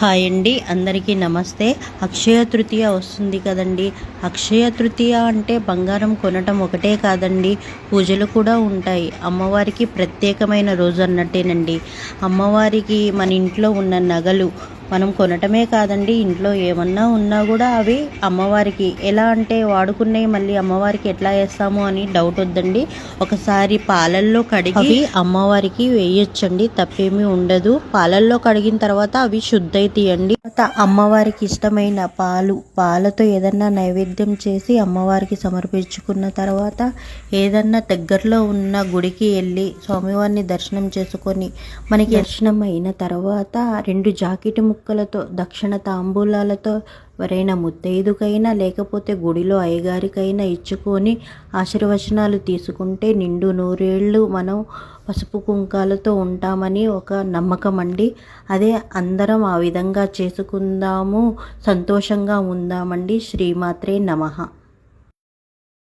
Hi అండి, అందరికీ నమస్తే. అక్షయ తృతీయ వస్తుంది కదండి. అక్షయ తృతీయ అంటే బంగారం కొనటం ఒకటే కాదండి, పూజలు కూడా ఉంటాయి. అమ్మవారికి ప్రత్యేకమైన రోజు అన్నట్టేనండి. అమ్మవారికి మన ఇంట్లో ఉన్న నగలు మనం కొనటమే కాదండి, ఇంట్లో ఏమన్నా ఉన్నా కూడా అవి అమ్మవారికి ఎలా అంటే వాడుకున్నవి మళ్ళీ అమ్మవారికి ఎట్లా వేస్తాము అని డౌట్ వద్దండి. ఒకసారి పాలల్లో కడిగి అవి అమ్మవారికి వేయొచ్చండి, తప్పేమీ ఉండదు. పాలల్లో కడిగిన తర్వాత అవి శుద్ధ తీయండి. అమ్మవారికి ఇష్టమైన పాలతో ఏదన్నా నైవేద్యం చేసి అమ్మవారికి సమర్పించుకున్న తర్వాత ఏదన్నా దగ్గరలో ఉన్న గుడికి వెళ్ళి స్వామివారిని దర్శనం చేసుకొని మనకి దర్శనం అయిన తర్వాత 2 జాకెట్ ముక్కలతో దక్షిణ తాంబూలాలతో ఎవరైనా ముత్తైదుకైనా లేకపోతే గుడిలో అయ్యగారికైనా ఇచ్చుకొని ఆశీర్వచనాలు తీసుకుంటే నిండు నూరేళ్ళు మనం పసుపు కుంకాలతో ఉంటామని ఒక నమ్మకం అండి. అదే అందరం ఆ విధంగా చేసుకుందాము, సంతోషంగా ఉందామండి. శ్రీమాత్రే నమః.